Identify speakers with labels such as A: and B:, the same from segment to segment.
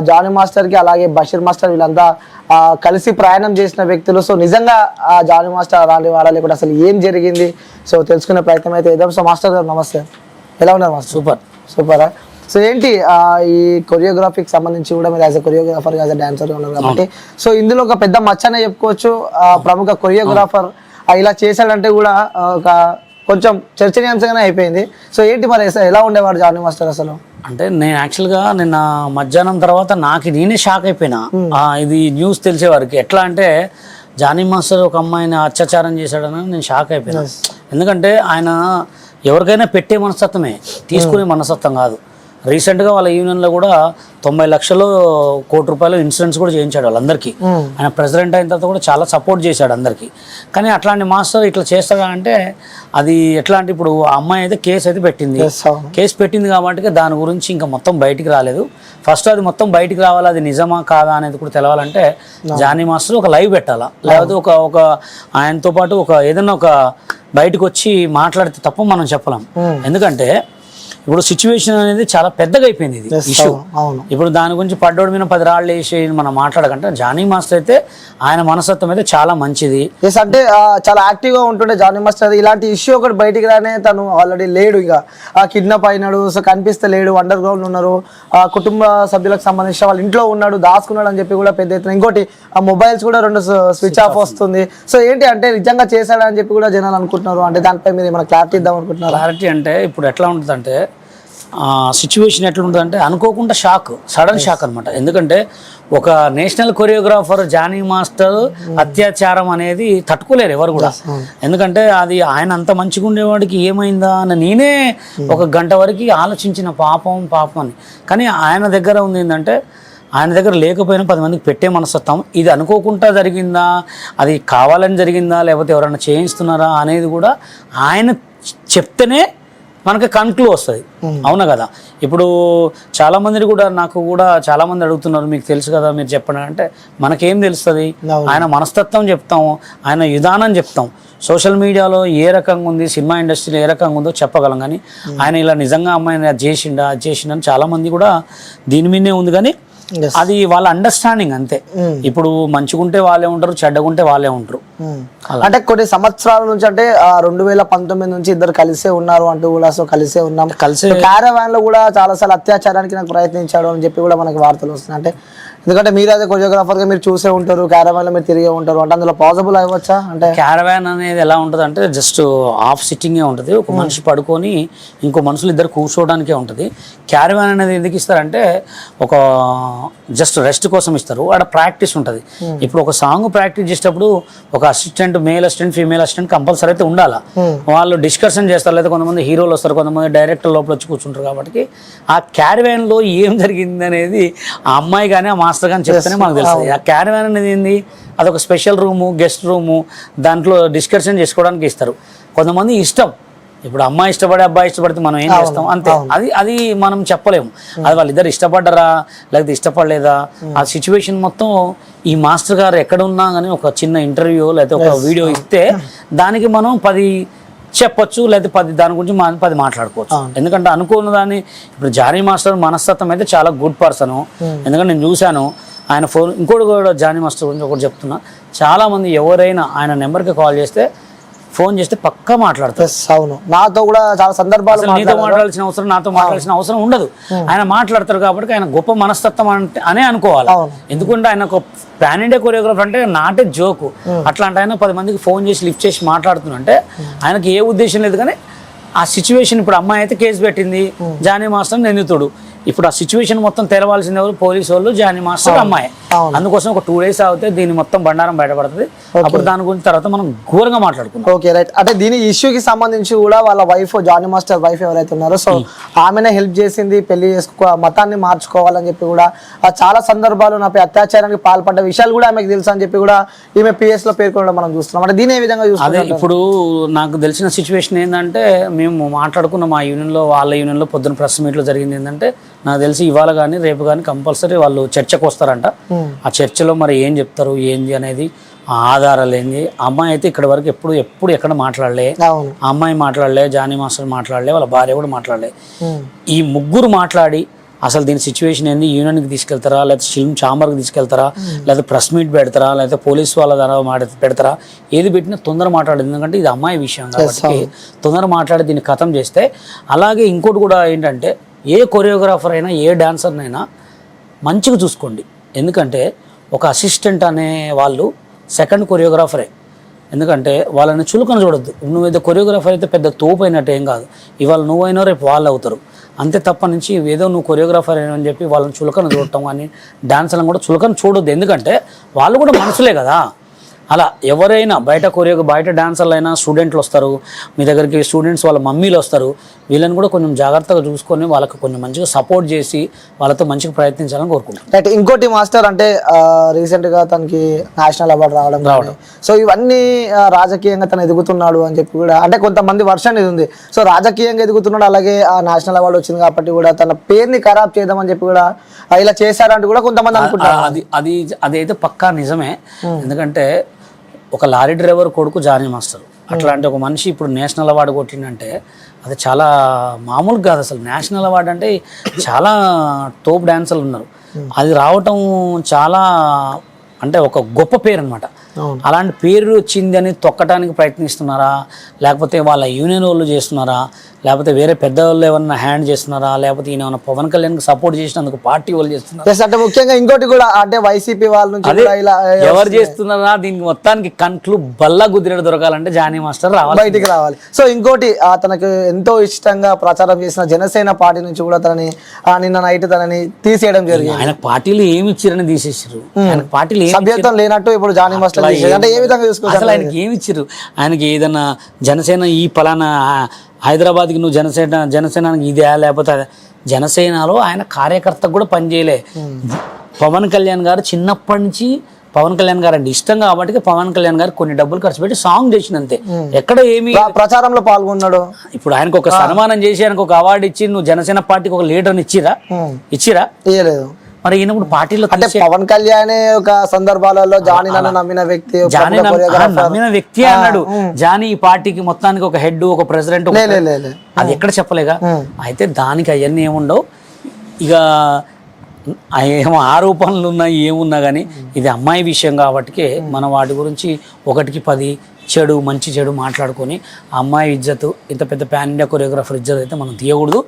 A: Johnny మాస్టర్కి అలాగే Basheer master వీళ్ళంతా కలిసి ప్రయాణం చేసిన వ్యక్తులు. సో నిజంగా జానీ మాస్టర్ అలాంటి వాడాలి కూడా అసలు ఏం జరిగింది సో తెలుసుకునే ప్రయత్నం అయితే చేద్దాం. సో మాస్టర్ గారు నమస్తే, ఎలా ఉన్నారు మాస్టర్? సూపరా. సో ఏంటి ఈ కొరియోగ్రఫీకి సంబంధించి కూడా మీరు as a choreographer as a dancer ఉన్నారు కాబట్టి సో ఇందులో ఒక పెద్ద మచ్చనే చెప్పుకోవచ్చు. ప్రముఖ కొరియోగ్రాఫర్ ఇలా చేశాడంటే కూడా ఒక కొంచెం చర్చనీయాంశంగానే అయిపోయింది. సో ఏంటి మరి ఎలా ఉండేవాడు జానీ మాస్టర్ అసలు?
B: అంటే నేను యాక్చువల్గా నిన్న మధ్యాహ్నం తర్వాత నేనే షాక్ అయిపోయినా. ఇది న్యూస్ తెలిసే వారికి ఎట్లా అంటే జానీ మాస్టర్ ఒక అమ్మాయిని అత్యాచారం చేశాడని నేను షాక్ అయిపోయినా. ఎందుకంటే ఆయన ఎవరికైనా పెట్టే మనస్తత్వమే, తీసుకునే మనస్తత్వం కాదు. రీసెంట్గా వాళ్ళ యూనియన్లో కూడా 90 లక్షలు కోటి రూపాయలు ఇన్సూరెన్స్ కూడా చేయించాడు వాళ్ళందరికీ. ఆయన ప్రెసిడెంట్ అయిన తర్వాత కూడా చాలా సపోర్ట్ చేశాడు అందరికీ. కానీ అట్లాంటి మాస్టర్ ఇట్లా చేస్తాడా అంటే అది ఎట్లా అంటే ఇప్పుడు ఆ అమ్మాయి అయితే కేసు అయితే పెట్టింది. కేసు పెట్టింది కాబట్టి దాని గురించి ఇంకా మొత్తం బయటికి రాలేదు. ఫస్ట్ అది మొత్తం బయటికి రావాలి, అది నిజమా కాదా అనేది కూడా తెలవాలంటే జానీ మాస్టర్ ఒక లైవ్ పెట్టాలా, లేకపోతే ఒక ఆయనతో పాటు ఏదైనా ఒక బయటకు వచ్చి మాట్లాడితే తప్ప మనం చెప్పలేం. ఎందుకంటే ఇప్పుడు సిచ్యువేషన్ అనేది చాలా పెద్దగా అయిపోయింది ఇది ఇష్యూ. ఇప్పుడు దాని గురించి పడ్డోడి మీద 10 రాళ్ళు వేసి మనం మాట్లాడకంటే జానీ మాస్టర్ అయితే ఆయన మనస్తత్వం అయితే చాలా మంచిది.
A: అంటే చాలా యాక్టివ్ గా ఉంటుండే జానీ మాస్టర్. ఇలాంటి ఇష్యూ ఒకటి బయటికి రానే తను ఆల్రెడీ లేడు, ఇక కిడ్నాప్ అయినాడు, సో కనిపిస్తే లేడు, అండర్ గ్రౌండ్ ఉన్నారు, కుటుంబ సభ్యులకు సంబంధించిన వాళ్ళ ఇంట్లో ఉన్నాడు, దాచుకున్నాడు అని చెప్పి కూడా పెద్ద ఎత్తున. ఇంకోటి ఆ మొబైల్స్ కూడా 2 స్విచ్ ఆఫ్ వస్తుంది. సో ఏంటి అంటే నిజంగా చేశాడని చెప్పి కూడా జనాలు అనుకుంటున్నారు. అంటే దానిపై మీరు ఏమైనా క్లారిటీ ఇద్దాం అనుకుంటున్నారు?
B: క్లారిటీ అంటే ఇప్పుడు ఎట్లా ఉంటుందంటే సిచ్యువేషన్ ఎట్లా ఉంటుందంటే అనుకోకుండా సడన్ షాక్ అనమాట. ఎందుకంటే ఒక నేషనల్ కొరియోగ్రాఫర్ జానీ మాస్టర్ అత్యాచారం అనేది తట్టుకోలేరు ఎవరు కూడా. ఎందుకంటే అది ఆయన అంత మంచిగా ఉండేవాడికి ఏమైందా అని నేనే 1 గంట వరకు ఆలోచించిన పాపం అని. కానీ ఆయన దగ్గర ఉంది ఏంటంటే ఆయన దగ్గర లేకపోయినా 10 మందికి పెట్టే మనస్తత్వం. ఇది అనుకోకుండా జరిగిందా, అది కావాలని జరిగిందా, లేకపోతే ఎవరైనా చేయిస్తున్నారా అనేది కూడా ఆయన చెప్తేనే మనకి కన్క్లూ వస్తుంది. అవునా కదా? ఇప్పుడు చాలామందిని కూడా నాకు కూడా చాలామంది అడుగుతున్నారు, మీకు తెలుసు కదా మీరు చెప్పండి అంటే మనకేం తెలుస్తుంది? ఆయన మనస్తత్వం చెప్తాము, ఆయన విధానం చెప్తాం. సోషల్ మీడియాలో ఏ రకంగా ఉంది, సినిమా ఇండస్ట్రీలో ఏ రకంగా ఉందో చెప్పగలం. కానీ ఆయన ఇలా నిజంగా అమ్మాయిని అది చేసిండని చాలామంది కూడా దీని మీదే ఉంది. కానీ అది వాళ్ళ అండర్స్టాండింగ్ అంతే. ఇప్పుడు మంచిగుంటే వాళ్ళే ఉంటారు, చెడ్డగుంటే వాళ్ళే ఉంటారు.
A: అంటే కొన్ని సంవత్సరాల నుంచి అంటే 2019 నుంచి ఇద్దరు కలిసే ఉన్నారు అంటూ కూడా, సో కలిసే ఉన్నాం, క్యారవాన్ లో కూడా చాలా సార్లు అత్యాచారానికి నాకు ప్రయత్నించాడు అని చెప్పి కూడా మనకి వార్తలు వస్తున్నాయి. అంటే ఎందుకంటే మీరు అదే కొరియోగ్రాఫర్ గా మీరు చూసే ఉంటారు, క్యారవాన్ లో మీరు తిరిగే ఉంటారు, అంటే అందులో పాసిబుల్ అవ్వచ్చా? అంటే
B: క్యారవాన్ అనేది ఎలా ఉంటుంది అంటే జస్ట్ హాఫ్ సిట్టింగే ఉంటుంది. ఒక మనిషి పడుకొని ఇంకో మనుషులు ఇద్దరు కూర్చోవడానికే ఉంటుంది. క్యారవాన్ అనేది ఎందుకు ఇస్తారంటే ఒక జస్ట్ రెస్ట్ కోసం ఇస్తారు. అక్కడ ప్రాక్టీస్ ఉంటుంది. ఇప్పుడు ఒక సాంగ్ ప్రాక్టీస్ చేసేటప్పుడు ఒక assistant, male assistant, female assistant compulsory అయితే ఉండాలా. వాళ్ళు డిస్కషన్ చేస్తారు, లేదా కొంతమంది హీరోలు వస్తారు, కొంతమంది డైరెక్టర్ లోపల వచ్చి కూర్చుంటారు. కాబట్టి ఆ క్యారవాన్లో ఏం జరిగింది అనేది ఆ అమ్మాయి కానీ ఆ మాస్టర్ కానీ చెప్తేనే మనకు తెలుస్తుంది. ఆ క్యారవాన్ అనేది ఏంది, అదొక స్పెషల్ రూము, గెస్ట్ రూము, దాంట్లో డిస్కషన్ చేసుకోవడానికి ఇస్తారు. కొంతమంది ఇష్టం, ఇప్పుడు అమ్మాయి ఇష్టపడే అబ్బాయి ఇష్టపడితే మనం ఏం చేస్తాం అంతే. అది మనం చెప్పలేము. అది వాళ్ళిద్దరు ఇష్టపడ్డరా లేకపోతే ఇష్టపడలేదా, ఆ సిచ్యువేషన్ మొత్తం ఈ మాస్టర్ గారు ఎక్కడ ఉన్నా కానీ ఒక చిన్న ఇంటర్వ్యూ లేకపోతే ఒక వీడియో ఇస్తే దానికి మనం 10 చెప్పొచ్చు, లేకపోతే దాని గురించి 10 మాట్లాడుకోవచ్చు. ఎందుకంటే అనుకున్న దాన్ని ఇప్పుడు జానీ మాస్టర్ మనస్తత్వం అయితే చాలా గుడ్ పర్సన్. ఎందుకంటే నేను చూశాను ఆయన ఫోన్. ఇంకోటి కూడా జానీ మాస్టర్ గురించి ఒకటి చెప్తున్నా, చాలామంది ఎవరైనా ఆయన నెంబర్కి కాల్ చేస్తే ఫోన్ చేస్తే పక్కా మాట్లాడతారు.
A: అవును, నాతో కూడా చాలా సందర్భాలు
B: నీతో మాట్లాడాల్సిన అవసరం, నాతో మాట్లాడాల్సిన అవసరం ఉండదు. ఆయన మాట్లాడతారు కాబట్టి ఆయన గొప్ప మనస్తత్వం అనే అనుకోవాలి. ఎందుకంటే ఆయన ఒక పాన్ ఇండియా కొరియోగ్రాఫర్ అంటే నాటే జోకు. అట్లాంటి ఆయన 10 మందికి ఫోన్ చేసి లిఫ్ట్ చేసి మాట్లాడుతున్నంటే ఆయనకి ఏ ఉద్దేశం లేదు. కానీ ఆ సిచ్యువేషన్ ఇప్పుడు అమ్మాయి అయితే కేసు పెట్టింది, జానీ మాస్టర్ నిందితుడు. ఇప్పుడు ఆ సిచ్యువేషన్ మొత్తం తెలవాల్సింది ఎవరు? పోలీసు వాళ్ళు, జానీ మాస్టర్, అమ్మాయి. అందుకోసం ఒక 2 days అవుతే దీని మొత్తం బండారం బయటపడుతుంది. అప్పుడు దాని గురించి తర్వాత మనం ఘోరంగా మాట్లాడుకుంటాం.
A: Okay, right. అంటే దీని ఇష్యూకి సంబంధించి కూడా వాళ్ళ వైఫ్, జానీ మాస్టర్ వైఫ్ ఎవరైతే ఉన్నారో, సో ఆమెనే హెల్ప్ చేసింది, పెళ్లి మతాన్ని మార్చుకోవాలని చెప్పి కూడా చాలా సందర్భాలు నాపై అత్యాచారానికి పాల్పడ్డ విషయాలు కూడా ఆమెకు తెలుసు అని చెప్పి కూడా ఈమె PS లో పేర్కొనడం మనం చూస్తున్నాం. అంటే దీని ఏ విధంగా చూస్తున్నాం?
B: ఇప్పుడు నాకు తెలిసిన సిచ్యువేషన్ ఏంటంటే, మేము మాట్లాడుకున్న మా యూనియన్లో, వాళ్ళ యూనియన్లో పొద్దున్న ప్రెస్ మీట్లో జరిగింది ఏంటంటే, నాకు తెలిసి ఇవాళ కానీ రేపు కానీ కంపల్సరీ వాళ్ళు చర్చకు వస్తారంట. ఆ చర్చలో మరి ఏం చెప్తారు, ఏంది అనేది, ఆ ఆధారాలు ఏంది. అమ్మాయి అయితే ఇక్కడ వరకు ఎప్పుడు ఎక్కడ మాట్లాడలే. అమ్మాయి మాట్లాడలే, జానీ మాస్టర్ మాట్లాడలే, వాళ్ళ భార్య కూడా మాట్లాడలే. ఈ ముగ్గురు మాట్లాడి అసలు దీని సిచ్యువేషన్ ఏంది, యూనియన్కి తీసుకెళ్తారా, లేకపోతే ఫిల్మ్ ఛాంబర్కి తీసుకెళ్తారా, లేకపోతే ప్రెస్ మీట్ పెడతారా, లేకపోతే పోలీస్ వాళ్ళ ద్వారా పెడతారా, ఏది పెట్టినా తొందర మాట్లాడేది. ఎందుకంటే ఇది అమ్మాయి విషయం కాబట్టి తొందర మాట్లాడి దీన్ని ఖతం చేస్తే. అలాగే ఇంకోటి కూడా ఏంటంటే, ఏ కొరియోగ్రాఫర్ అయినా ఏ డాన్సర్నైనా మంచిగా చూసుకోండి. ఎందుకంటే ఒక అసిస్టెంట్ అనే వాళ్ళు సెకండ్ కొరియోగ్రాఫరే. ఎందుకంటే వాళ్ళని చులకన చూడొద్దు. నువ్వేదో కొరియోగ్రాఫర్ అయితే పెద్ద తోపు అయినట్టు ఏం కాదు. ఇవాళ నువ్వైనా రేపు వాళ్ళు అవుతారు. అంతే తప్ప నుంచి ఏదో నువ్వు కొరియోగ్రాఫర్ అయినా అని చెప్పి వాళ్ళని చులకన చూడటం కానీ డాన్సర్లను కూడా చులకన చూడొద్దు. ఎందుకంటే వాళ్ళు కూడా మనుషులే కదా. అలా ఎవరైనా బయట డాన్సర్లు అయినా స్టూడెంట్లు వస్తారు మీ దగ్గరికి, స్టూడెంట్స్ వాళ్ళ మమ్మీలు వస్తారు. వీళ్ళని కూడా కొంచెం జాగ్రత్తగా చూసుకొని వాళ్ళకి కొంచెం మంచిగా సపోర్ట్ చేసి వాళ్ళతో మంచిగా ప్రయత్నించాలని కోరుకుంటాం.
A: రైట్. ఇంకోటి మాస్టర్ అంటే రీసెంట్గా తనకి నేషనల్ అవార్డు రావడం, సో ఇవన్నీ రాజకీయంగా తను ఎదుగుతున్నాడు అని చెప్పి కూడా అంటే కొంతమంది వర్షన్ ఇది ఉంది. సో రాజకీయంగా ఎదుగుతున్నాడు, అలాగే ఆ నేషనల్ అవార్డు వచ్చింది కాబట్టి కూడా తన పేరుని ఖరాబ్ చేద్దామని చెప్పి కూడా ఇలా చేశారంటూ కూడా కొంతమంది అనుకుంటారు.
B: అదైతే పక్కా నిజమే. ఎందుకంటే ఒక లారీ డ్రైవర్ కొడుకు జానీ మాస్టర్, అట్లాంటి ఒక మనిషి ఇప్పుడు నేషనల్ అవార్డు కొట్టిందంటే అది చాలా మామూలు కాదు. అసలు నేషనల్ అవార్డు అంటే చాలా టోప్ డాన్సర్లు ఉన్నారు, అది రావటం చాలా అంటే ఒక గొప్ప పేరు అనమాట. అలాంటి పేరు వచ్చింది అని తొక్కటానికి ప్రయత్నిస్తున్నారా, లేకపోతే వాళ్ళ యూనియన్ వాళ్ళు చేస్తున్నారా, లేకపోతే వేరే పెద్దవాళ్ళు ఏమన్నా హ్యాండ్ చేస్తున్నారా, లేకపోతే ఈయన ఏమన్నా పవన్ కళ్యాణ్కి సపోర్ట్ చేసినందుకు పార్టీ వాళ్ళు చేస్తున్నారా?
A: అంటే ముఖ్యంగా ఇంకోటి కూడా అంటే వైసీపీ వాళ్ళ నుంచి
B: ఎవరు చేస్తున్నారా, దీనికి మొత్తానికి కంట్లు బల్లా గుద్దిరేడు దొరకాలంటే జానీ మాస్టర్
A: బయటికి రావాలి. సో ఇంకోటి తనకు ఎంతో ఇష్టంగా ప్రచారం చేసిన జనసేన పార్టీ నుంచి కూడా తనని నిన్న నైట్ తనని తీసేయడం జరిగింది.
B: ఆయన పార్టీలు ఏమి ఇచ్చారని తీసేసారు. ఆయన పార్టీలు
A: సభ్యత్వం లేనట్టు ఇప్పుడు జానీ మాస్టర్ అంటే ఏ విధంగా చూసుకోవాలి?
B: అసలు ఆయనకి ఏమి ఇచ్చారు? ఆయనకి ఏదన్నా జనసేన ఈ పలానా హైదరాబాద్కి నువ్వు జనసేనానికి ఇదే, లేకపోతే జనసేనలో ఆయన కార్యకర్తకు కూడా పనిచేయలే. పవన్ కళ్యాణ్ గారు చిన్నప్పటి నుంచి పవన్ కళ్యాణ్ గారు అంటే ఇష్టం కాబట్టి పవన్ కళ్యాణ్ గారు కొన్ని డబ్బులు ఖర్చు పెట్టి సాంగ్ చేసినంతే, ఎక్కడ ఏమి
A: ప్రచారంలో పాల్గొన్నాడు.
B: ఇప్పుడు ఆయనకు ఒక సన్మానం చేసి ఆయనకు ఒక అవార్డు ఇచ్చి నువ్వు జనసేన పార్టీకి ఒక లీడర్ని ఇచ్చిరా?
A: ఇయ్యలేదు.
B: మరి ఈయనప్పుడు పార్టీలో
A: అంటే పవన్ కళ్యాణ్ ఒక సందర్భాలలో జానీ నన్ను నమ్మిన వ్యక్తి,
B: నమ్మిన వ్యక్తి అన్నాడు. జానీ ఈ పార్టీకి మొత్తానికి ఒక హెడ్, ఒక ప్రెసిడెంట్, అది ఎక్కడ చెప్పలేగా. అయితే దానికి అవన్నీ ఏముండవు. ఇక ఏమో ఆరోపణలు ఉన్నాయి ఏమున్నా కానీ ఇది అమ్మాయి విషయం కాబట్టి మనం వాటి గురించి 1కి 10 మంచి చెడు మాట్లాడుకొని ఆ అమ్మాయి ఇజ్జత్, ఇంత పెద్ద పాన్ ఇండియా కొరియోగ్రాఫర్ ఇజ్జత్ అయితే మనం తీయకూడదు.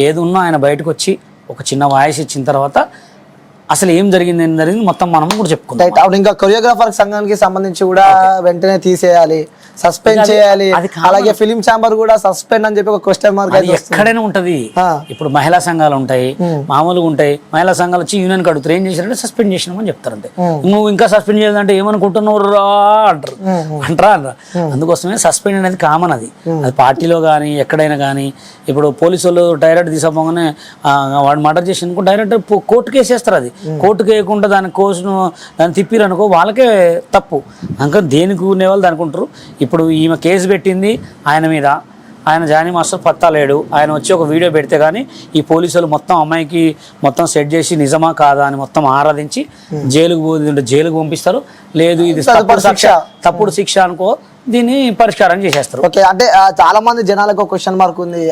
B: ఏది ఉన్నా ఆయన బయటకు వచ్చి ఒక చిన్న వాయిస్ ఇచ్చిన తర్వాత అసలు ఏం జరిగింది మొత్తం మనం కూడా చెప్పుకుంటాం.
A: ఇంకా కొరియోగ్రాఫర్ సంఘానికి సంబంధించి కూడా వెంటనే తీసేయాలి, సస్పెండ్ చేయాలి. అలాగే ఫిలిం ఛాంబర్ కూడా సస్పెండ్ అని చెప్పి ఒక క్వశ్చన్ మార్క్
B: ఎక్కడైనా ఉంటది. ఇప్పుడు మహిళా సంఘాలు ఉంటాయి, మామూలుగా ఉంటాయి. మహిళా సంఘాలు వచ్చి యూనియన్ అడుగుతారు, ఏం చేశారంటే సస్పెండ్ చేసినామని చెప్తారు. అంతే. నువ్వు ఇంకా సస్పెండ్ చేయాలంటే ఏమనుకుంటున్నావు రా అంటారా. అందుకోసమే సస్పెండ్ అనేది కామన్. అది పార్టీలో కానీ ఎక్కడైనా కానీ. ఇప్పుడు పోలీసు వాళ్ళు డైరెక్ట్ తీసుకోగానే వాడు మర్డర్ చేసి అనుకో డైరెక్ట్ కోర్టుకి వేసేస్తారు. అది కోర్టుకు వేయకుండా దాన్ని తిప్పిరనుకో వాళ్ళకే తప్పు. ఇంకా దేనికి ఉండేవాళ్ళు దానికి ఉంటారు. ఇప్పుడు ఈమె కేసు పెట్టింది ఆయన మీద, ఆయన జానీ మాస్టర్ పత్తా లేడు. ఆయన వచ్చి ఒక వీడియో పెడితే కానీ ఈ పోలీసులు మొత్తం అమ్మాయికి మొత్తం సెట్ చేసి నిజమా కాదా అని మొత్తం ఆరాధించి జైలుకు పంపిస్తారు. లేదు ఇది తప్పుడు శిక్ష అనుకో దీన్ని పరిష్కారం చేసేస్తారు.
A: ఓకే. అంటే చాలా మంది జనాలకు క్వశ్చన్ మార్క్ ఉంది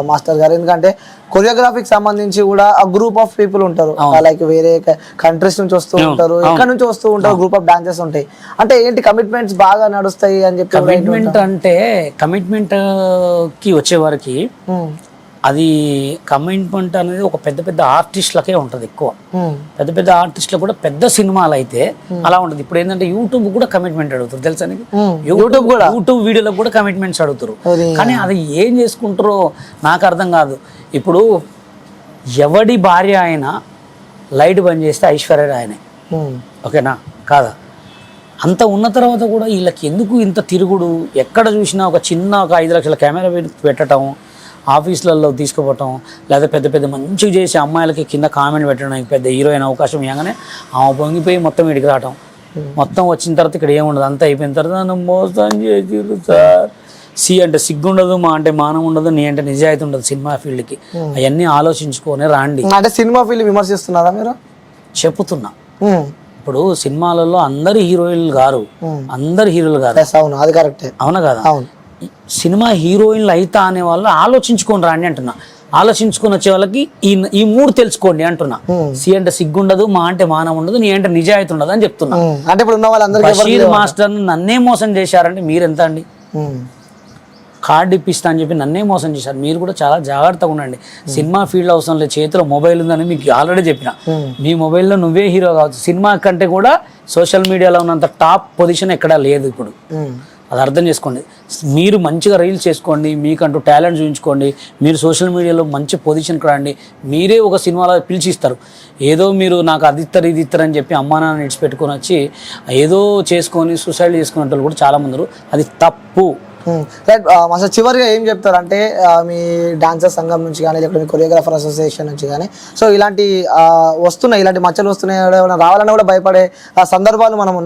A: మాస్టర్ గారు, ఎందుకంటే కొరియోగ్రఫీకి సంబంధించి కూడా ఆ గ్రూప్ ఆఫ్ పీపుల్ ఉంటారు, లైక్ వేరే కంట్రీస్ నుంచి వస్తూ ఉంటారు, ఎక్కడ నుంచి వస్తూ ఉంటారు, గ్రూప్ ఆఫ్ డాన్సెస్ ఉంటాయి. అంటే ఏంటి కమిట్మెంట్స్ బాగా నడుస్తాయి అని చెప్పి.
B: కమిట్మెంట్ కి వచ్చే వారికి అది కమిట్మెంట్ అనేది ఒక పెద్ద ఆర్టిస్టులకే ఉంటుంది ఎక్కువ. పెద్ద ఆర్టిస్టులు కూడా పెద్ద సినిమాలు అయితే అలా ఉంటుంది. ఇప్పుడు ఏంటంటే యూట్యూబ్ కూడా కమిట్మెంట్ అడుగుతారు తెలుసా నీకు. యూట్యూబ్ వీడియోలకు కూడా కమిట్మెంట్స్ అడుగుతారు. కానీ అది ఏం చేసుకుంటారో నాకు అర్థం కాదు. ఇప్పుడు ఎవడి భార్య అయినా లైట్ బంద్ చేస్తే ఐశ్వర్య ఆయనే, ఓకేనా కాదా? అంత ఉన్న తర్వాత కూడా వీళ్ళకి ఎందుకు ఇంత తిరుగుడు? ఎక్కడ చూసినా ఒక 5 లక్షల కెమెరా పెట్టడం, ఆఫీసులలో తీసుకుపోవటం, లేదా పెద్ద మంచిగా చేసి అమ్మాయిలకి కింద కామెంట్ పెట్టడానికి పెద్ద హీరోయిన్ అవకాశం ఇవ్వగానే ఆమె పొంగిపోయి మొత్తం ఇడికి రావటం. మొత్తం వచ్చిన తర్వాత ఇక్కడ ఏముండదు, అంతా అయిపోయిన తర్వాత నన్ను మోసం చేసిర్రు సార్. అంటే సిగ్గుండదు, మా అంటే మానం ఉండదు, నీ అంటే నిజాయితీ ఉండదు సినిమా ఫీల్డ్కి. అవన్నీ ఆలోచించుకొని రాండి.
A: అంటే సినిమా ఫీల్డ్ విమర్శిస్తున్నారా మీరు?
B: చెప్పుతున్నా. ఇప్పుడు సినిమాలలో అందరు హీరోయిన్లు గారు, అందరు హీరోలు గారు.
A: అవును, అది కరెక్టే.
B: అవునా కదా? సినిమా హీరోయిన్లు అయితా అనే వాళ్ళు ఆలోచించుకొని రాండి అంటున్నా. ఆలోచించుకొని వచ్చే వాళ్ళకి ఈ మూడు తెలుసుకోండి అంటున్నా. సి అంటే సిగ్గుండదు, మా అంటే మానం ఉండదు, నీ అంటే నిజాయితీ ఉండదు అని చెప్తున్నా.
A: అంటే ఇప్పుడు ఉన్న వాళ్ళందరికీ
B: బషీర్ మాస్టర్ నన్నే మోసం చేశారంటే మీరెంత అండి? కార్డు ఇప్పిస్తా అని చెప్పి నన్నే మోసం చేశారు. మీరు కూడా చాలా జాగ్రత్తగా ఉండండి. సినిమా ఫీల్డ్ అవసరం లేదు, చేతిలో మొబైల్ ఉందని మీకు ఆల్రెడీ చెప్పిన. మీ మొబైల్లో నువ్వే హీరో కావచ్చు. సినిమా కంటే కూడా సోషల్ మీడియాలో ఉన్నంత టాప్ పొజిషన్ ఎక్కడా లేదు ఇప్పుడు. అది అర్థం చేసుకోండి. మీరు మంచిగా రీల్స్ చేసుకోండి, మీకంటూ టాలెంట్ చూపించుకోండి, మీరు సోషల్ మీడియాలో మంచి పొజిషన్కి రండి. మీరే ఒక సినిమాలో పిలిచిస్తారు. ఏదో మీరు నాకు అది ఇస్తారు ఇది ఇస్తారు అని చెప్పి అమ్మా నాన్న ఇడిచిపెట్టుకొని వచ్చి ఏదో చేసుకొని సూసైడ్ చేసుకునే వాళ్ళు కూడా చాలా మంది. అది తప్పు.
A: రైట్. అసలు చివరిగా ఏం చెప్తారంటే మీ డాన్సర్ సంఘం నుంచి కానీ లేకపోతే మీ కొరియోగ్రాఫర్ అసోసియేషన్ నుంచి కానీ సో ఇలాంటి ఇలాంటి మచ్చలు వస్తున్నాయి, రావాలన్నా కూడా భయపడే సందర్భాలు మనం